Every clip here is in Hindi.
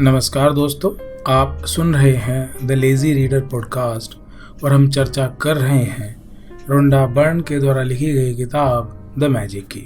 नमस्कार दोस्तों, आप सुन रहे हैं द लेज़ी रीडर पॉडकास्ट और हम चर्चा कर रहे हैं रोंडा बर्न के द्वारा लिखी गई किताब द मैजिक की।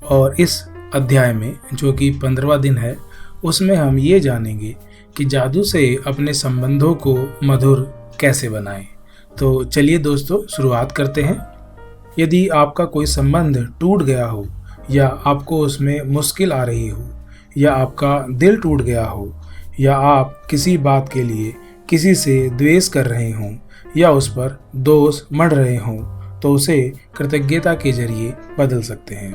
और इस अध्याय में जो कि 15वां दिन है, उसमें हम ये जानेंगे कि जादू से अपने संबंधों को मधुर कैसे बनाएं। तो चलिए दोस्तों, शुरुआत करते हैं। यदि आपका कोई संबंध टूट गया हो या आपको उसमें मुश्किल आ रही हो या आपका दिल टूट गया हो या आप किसी बात के लिए किसी से द्वेष कर रहे हों या उस पर दोष मढ़ रहे हों, तो उसे कृतज्ञता के जरिए बदल सकते हैं।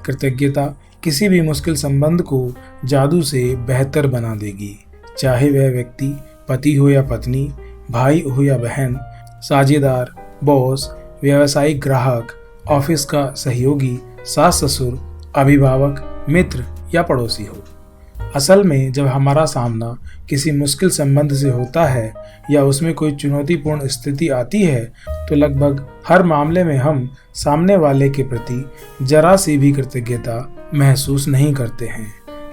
कृतज्ञता किसी भी मुश्किल संबंध को जादू से बेहतर बना देगी, चाहे वह व्यक्ति पति हो या पत्नी, भाई हो या बहन, साझेदार, बॉस, व्यावसायिक ग्राहक, ऑफिस का सहयोगी, सास ससुर, अभिभावक, मित्र या पड़ोसी हो। असल में जब हमारा सामना किसी मुश्किल संबंध से होता है या उसमें कोई चुनौतीपूर्ण स्थिति आती है, तो लगभग हर मामले में हम सामने वाले के प्रति जरा सी भी कृतज्ञता महसूस नहीं करते हैं।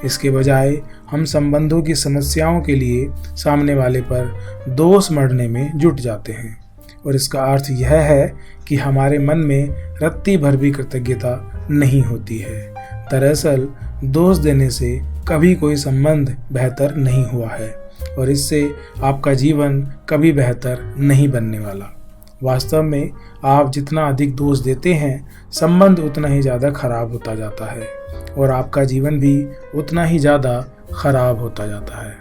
इसके बजाय हम संबंधों की समस्याओं के लिए सामने वाले पर दोष मढ़ने में जुट जाते हैं। और इसका अर्थ यह है कि हमारे मन में रत्ती भर भी कृतज्ञता नहीं होती है। दरअसल दोष देने से कभी कोई संबंध बेहतर नहीं हुआ है और इससे आपका जीवन कभी बेहतर नहीं बनने वाला। वास्तव में आप जितना अधिक दोष देते हैं, संबंध उतना ही ज़्यादा खराब होता जाता है और आपका जीवन भी उतना ही ज़्यादा खराब होता जाता है,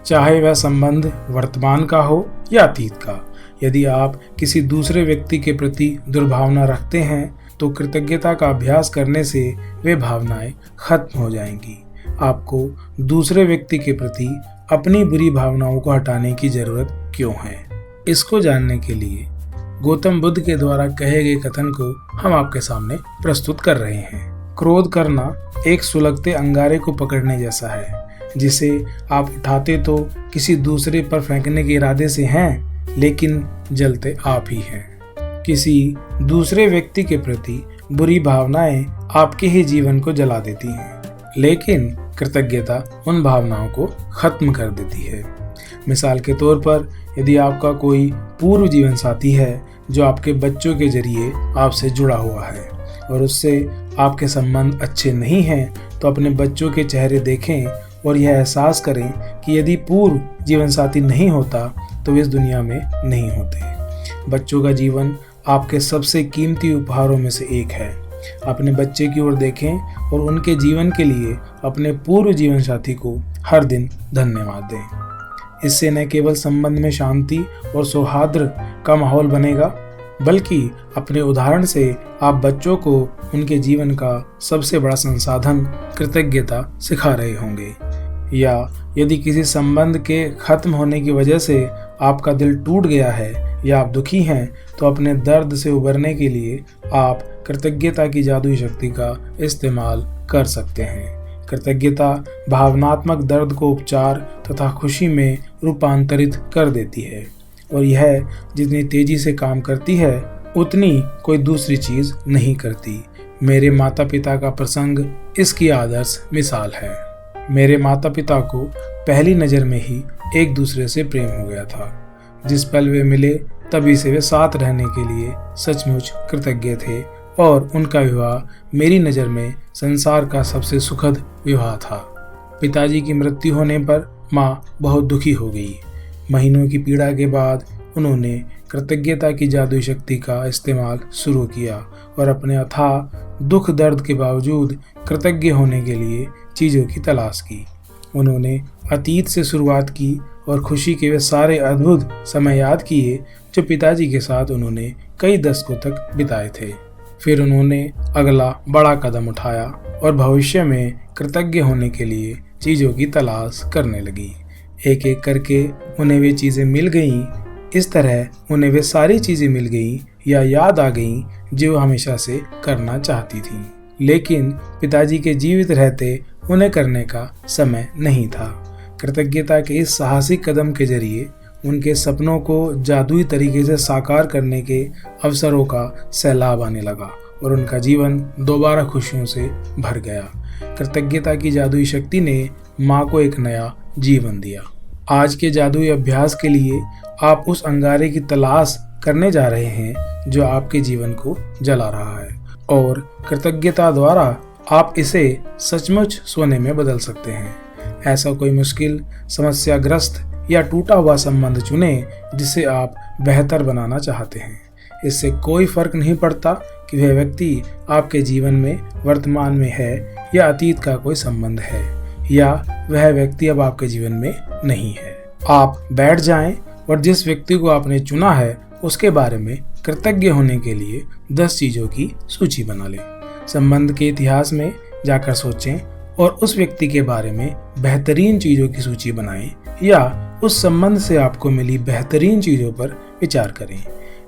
चाहे वह संबंध वर्तमान का हो या अतीत का। यदि आप किसी दूसरे व्यक्ति के प्रति दुर्भावना रखते हैं, तो कृतज्ञता का अभ्यास करने से वे भावनाएं खत्म हो जाएंगी। आपको दूसरे व्यक्ति के प्रति अपनी बुरी भावनाओं को हटाने की जरूरत क्यों है? इसको जानने के लिए गौतम बुद्ध के द्वारा कहे गए कथन को हम आपके सामने प्रस्तुत कर रहे हैं। क्रोध करना एक सुलगते अंगारे को पकड़ने जैसा है, जिसे आप उठाते तो किसी दूसरे पर फेंकने के इरादे से हैं, लेकिन जलते आप ही हैं। किसी दूसरे व्यक्ति के प्रति बुरी भावनाएं आपके ही जीवन को जला देती हैं, लेकिन कृतज्ञता उन भावनाओं को खत्म कर देती है। मिसाल के तौर पर, यदि आपका कोई पूर्व जीवन साथी है जो आपके बच्चों के जरिए आपसे जुड़ा हुआ है और उससे आपके संबंध अच्छे नहीं हैं, तो अपने बच्चों के चेहरे देखें और यह एहसास करें कि यदि पूर्व जीवन साथी नहीं होता तो वे इस दुनिया में नहीं होते। बच्चों का जीवन आपके सबसे कीमती उपहारों में से एक है। अपने बच्चे की ओर देखें और उनके जीवन के लिए अपने पूर्व जीवन साथी को हर दिन धन्यवाद दें। इससे न केवल संबंध में शांति और सौहार्द का माहौल बनेगा, बल्कि अपने उदाहरण से आप बच्चों को उनके जीवन का सबसे बड़ा संसाधन कृतज्ञता सिखा रहे होंगे। या यदि किसी संबंध के खत्म होने की वजह से आपका दिल टूट गया है या आप दुखी हैं, तो अपने दर्द से उबरने के लिए आप कृतज्ञता की जादुई शक्ति का इस्तेमाल कर सकते हैं। कृतज्ञता भावनात्मक दर्द को उपचार तथा खुशी में रूपांतरित कर देती है और यह जितनी तेजी से काम करती है, उतनी कोई दूसरी चीज नहीं करती। मेरे माता पिता का प्रसंग इसकी आदर्श मिसाल है। मेरे माता पिता को पहली नज़र में ही एक दूसरे से प्रेम हो गया था। जिस पल वे मिले, तभी से वे साथ रहने के लिए सचमुच कृतज्ञ थे और उनका विवाह मेरी नज़र में संसार का सबसे सुखद विवाह था। पिताजी की मृत्यु होने पर माँ बहुत दुखी हो गई। महीनों की पीड़ा के बाद उन्होंने कृतज्ञता की जादुई शक्ति का इस्तेमाल शुरू किया और अपने अथाह दुख दर्द के बावजूद कृतज्ञ होने के लिए चीज़ों की तलाश की। उन्होंने अतीत से शुरुआत की और खुशी के वे सारे अद्भुत समय याद किए जो पिताजी के साथ उन्होंने कई दशकों तक बिताए थे। फिर उन्होंने अगला बड़ा कदम उठाया और भविष्य में कृतज्ञ होने के लिए चीज़ों की तलाश करने लगी। एक एक करके उन्हें वे चीज़ें मिल गईं। इस तरह उन्हें वे सारी चीज़ें मिल गईं या याद आ गईं जो हमेशा से करना चाहती थीं, लेकिन पिताजी के जीवित रहते उन्हें करने का समय नहीं था। कृतज्ञता के इस साहसिक कदम के जरिए उनके सपनों को जादुई तरीके से साकार करने के अवसरों का सैलाब आने लगा और उनका जीवन दोबारा खुशियों से भर गया। कृतज्ञता की जादुई शक्ति ने माँ को एक नया जीवन दिया। आज के जादुई अभ्यास के लिए आप उस अंगारे की तलाश करने जा रहे हैं जो आपके जीवन को जला रहा है, और कृतज्ञता द्वारा आप इसे सचमुच सोने में बदल सकते हैं। ऐसा कोई मुश्किल, समस्याग्रस्त या टूटा हुआ संबंध चुनें जिसे आप बेहतर बनाना चाहते हैं। इससे कोई फर्क नहीं पड़ता कि वह व्यक्ति आपके जीवन में वर्तमान में है या अतीत का कोई संबंध है, या वह व्यक्ति अब आपके जीवन में नहीं है। आप बैठ जाएं और जिस व्यक्ति को आपने चुना है उसके बारे में कृतज्ञ होने के लिए 10 चीजों की सूची बना लें। संबंध के इतिहास में जाकर सोचें और उस व्यक्ति के बारे में बेहतरीन चीजों की सूची बनाएं, या उस संबंध से आपको मिली बेहतरीन चीजों पर विचार करें।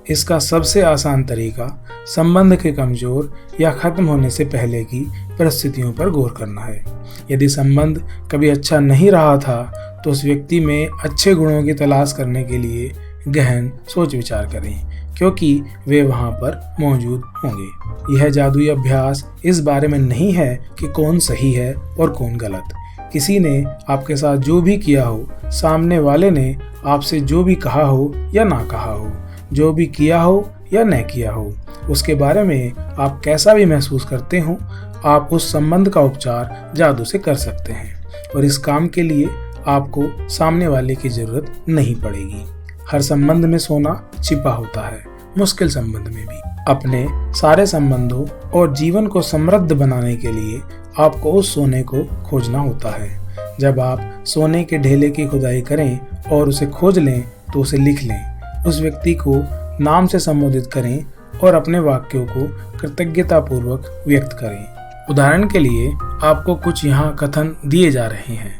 इसका सबसे आसान तरीका संबंध के कमजोर या खत्म होने से पहले की परिस्थितियों पर गौर करना है। यदि संबंध कभी अच्छा नहीं रहा था तो उस व्यक्ति में अच्छे गुणों की तलाश करने के लिए गहन सोच विचार करें, क्योंकि वे वहां पर मौजूद होंगे। यह जादुई अभ्यास इस बारे में नहीं है कि कौन सही है और कौन गलत। किसी ने आपके साथ जो भी किया हो, सामने वाले ने आपसे जो भी कहा हो या ना कहा हो, जो भी किया हो या न किया हो, उसके बारे में आप कैसा भी महसूस करते हो, आप उस संबंध का उपचार जादू से कर सकते हैं। और इस काम के लिए आपको सामने वाले की जरूरत नहीं पड़ेगी। हर संबंध में सोना छिपा होता है, मुश्किल संबंध में भी। अपने सारे संबंधों और जीवन को समृद्ध बनाने के लिए आपको उस सोने को खोजना होता है। जब आप सोने के ढेले की खुदाई करें और उसे खोज लें तो उसे लिख लें, उस व्यक्ति को नाम से संबोधित करें और अपने वाक्यों को कृतज्ञतापूर्वक व्यक्त करें। उदाहरण के लिए आपको कुछ यहाँ कथन दिए जा रहे हैं।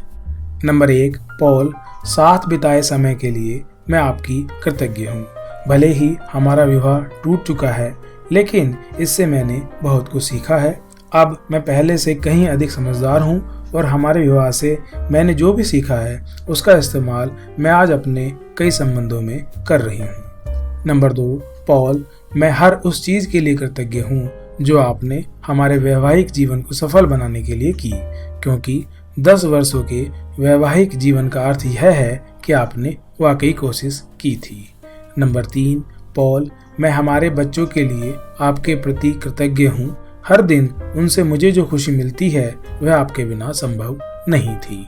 नंबर 1, पॉल, साथ बिताए समय के लिए मैं आपकी कृतज्ञ हूँ। भले ही हमारा विवाह टूट चुका है, लेकिन इससे मैंने बहुत कुछ सीखा है। अब मैं पहले से कहीं अधिक समझदार हूँ और हमारे विवाह से मैंने जो भी सीखा है उसका इस्तेमाल मैं आज अपने कई संबंधों में कर रही हूँ। नंबर 2, पॉल, मैं हर उस चीज़ के लिए कृतज्ञ हूँ जो आपने हमारे वैवाहिक जीवन को सफल बनाने के लिए की, क्योंकि 10 वर्षों के वैवाहिक जीवन का अर्थ यह है कि आपने वाकई कोशिश की थी। नंबर 3, पॉल, मैं हमारे बच्चों के लिए आपके प्रति कृतज्ञ हूँ। हर दिन उनसे मुझे जो खुशी मिलती है वह आपके बिना संभव नहीं थी।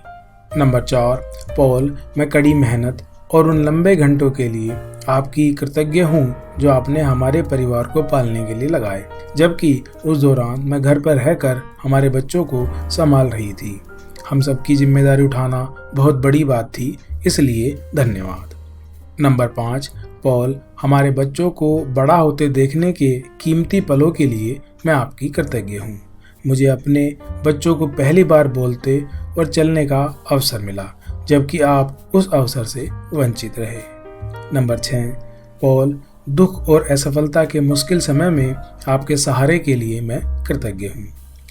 नंबर 4, पॉल, मैं कड़ी मेहनत और उन लंबे घंटों के लिए आपकी कृतज्ञ हूँ जो आपने हमारे परिवार को पालने के लिए लगाए, जबकि उस दौरान मैं घर पर रहकर हमारे बच्चों को संभाल रही थी। हम सबकी जिम्मेदारी उठाना बहुत बड़ी बात थी, इसलिए धन्यवाद। नंबर 5, पॉल, हमारे बच्चों को बड़ा होते देखने के कीमती पलों के लिए मैं आपकी कृतज्ञ हूँ। मुझे अपने बच्चों को पहली बार बोलते और चलने का अवसर मिला, जबकि आप उस अवसर से वंचित रहे। नंबर 6, पॉल, दुख और असफलता के मुश्किल समय में आपके सहारे के लिए मैं कृतज्ञ हूँ।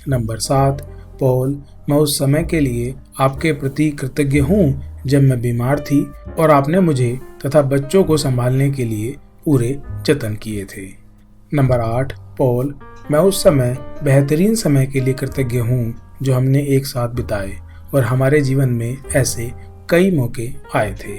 नंबर 7, पॉल, मैं उस समय के लिए आपके प्रति कृतज्ञ हूँ जब मैं बीमार थी और आपने मुझे तथा बच्चों को संभालने के लिए पूरे जतन किए थे। नंबर 8, पॉल, मैं उस समय बेहतरीन समय के लिए कृतज्ञ हूँ जो हमने एक साथ बिताए और हमारे जीवन में ऐसे कई मौके आए थे।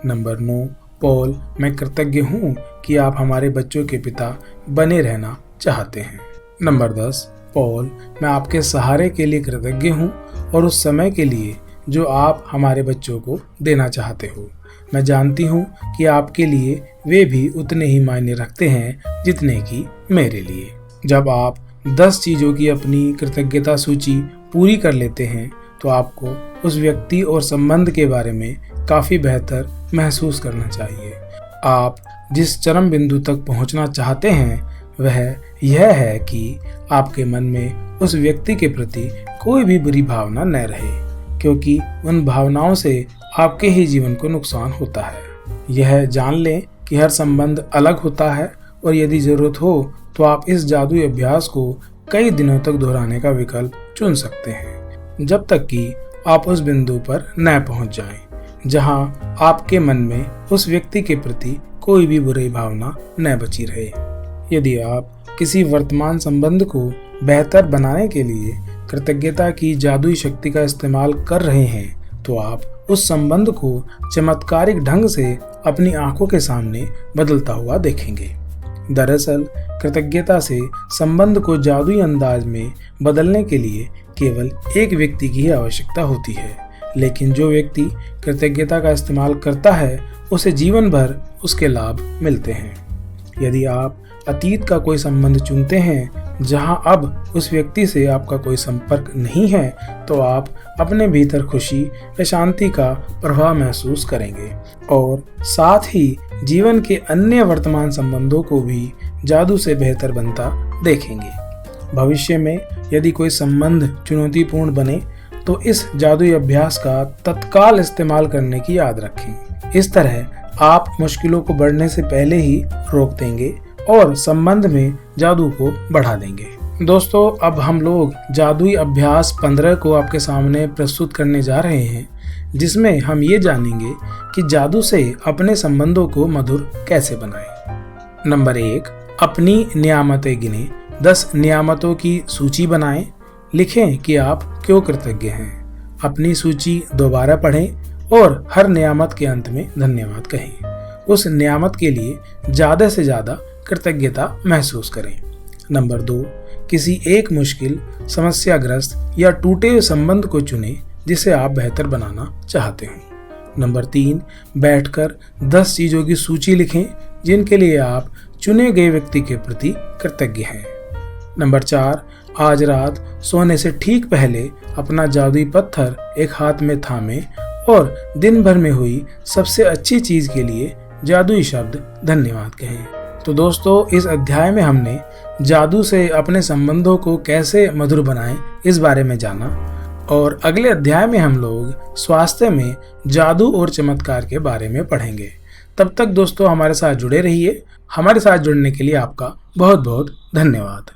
नंबर 9, पॉल, मैं कृतज्ञ हूँ कि आप हमारे बच्चों के पिता बने रहना चाहते हैं। नंबर 10, पॉल, मैं आपके सहारे के लिए कृतज्ञ हूँ और उस समय के लिए जो आप हमारे बच्चों को देना चाहते हो। मैं जानती हूँ कि आपके लिए वे भी उतने ही मायने रखते हैं जितने कि मेरे लिए। जब आप 10 चीज़ों की अपनी कृतज्ञता सूची पूरी कर लेते हैं तो आपको उस व्यक्ति और संबंध के बारे में काफ़ी बेहतर महसूस करना चाहिए। आप जिस चरम बिंदु तक पहुँचना चाहते हैं वह यह है कि आपके मन में उस व्यक्ति के प्रति कोई भी बुरी भावना न रहे, क्योंकि उन भावनाओं से आपके ही जीवन को नुकसान होता है। यह जान लें कि हर संबंध अलग होता है और यदि ज़रूरत हो तो आप इस जादुई अभ्यास को कई दिनों तक दोहराने का विकल्प चुन सकते हैं, जब तक कि आप उस बिंदु पर न पहुंच जाएं, जहां आपके मन में उस व्यक्ति के प्रति कोई भी बुरी भावना न बची रहे। यदि आप किसी वर्तमान संबंध को बेहतर बनाने के लिए कृतज्ञता की जादुई शक्ति का इस्तेमाल कर रहे हैं तो आप उस संबंध को चमत्कारिक ढंग से अपनी आंखों के सामने बदलता हुआ देखेंगे। दरअसल कृतज्ञता से संबंध को जादुई अंदाज में बदलने के लिए केवल एक व्यक्ति की ही आवश्यकता होती है, लेकिन जो व्यक्ति कृतज्ञता का इस्तेमाल करता है उसे जीवन भर उसके लाभ मिलते हैं। यदि आप अतीत का कोई संबंध चुनते हैं जहां अब उस व्यक्ति से आपका कोई संपर्क नहीं है, तो आप अपने भीतर खुशी या शांति का प्रभाव महसूस करेंगे और साथ ही जीवन के अन्य वर्तमान संबंधों को भी जादू से बेहतर बनता देखेंगे। भविष्य में यदि कोई संबंध चुनौतीपूर्ण बने तो इस जादुई अभ्यास का तत्काल इस्तेमाल करने की याद रखें। इस तरह आप मुश्किलों को बढ़ने से पहले ही रोक देंगे और संबंध में जादू को बढ़ा देंगे। दोस्तों, अब हम लोग जादुई अभ्यास 15 को आपके सामने प्रस्तुत करने जा रहे हैं, जिसमें हम ये जानेंगे कि जादू से अपने संबंधों को मधुर कैसे बनाएं। नंबर 1, अपनी नियामतें गिनें। 10 नियामतों की सूची बनाएं। लिखें कि आप क्यों कृतज्ञ हैं। अपनी सूची दोबारा पढ़ें और हर नियामत के अंत में धन्यवाद कहें। उस नियामत के लिए ज़्यादा से ज़्यादा कृतज्ञता महसूस करें। नंबर 2, किसी एक मुश्किल, समस्याग्रस्त या टूटे हुए संबंध को चुनें जिसे आप बेहतर बनाना चाहते हो। नंबर 3, बैठकर 10 चीज़ों की सूची लिखें जिनके लिए आप चुने गए व्यक्ति के प्रति कृतज्ञ हैं। नंबर 4, आज रात सोने से ठीक पहले अपना जादुई पत्थर एक हाथ में थामें और दिन भर में हुई सबसे अच्छी चीज़ के लिए जादुई शब्द धन्यवाद कहें। तो दोस्तों, इस अध्याय में हमने जादू से अपने संबंधों को कैसे मधुर बनाएं इस बारे में जाना और अगले अध्याय में हम लोग स्वास्थ्य में जादू और चमत्कार के बारे में पढ़ेंगे। तब तक दोस्तों हमारे साथ जुड़े रहिए। हमारे साथ जुड़ने के लिए आपका बहुत बहुत धन्यवाद।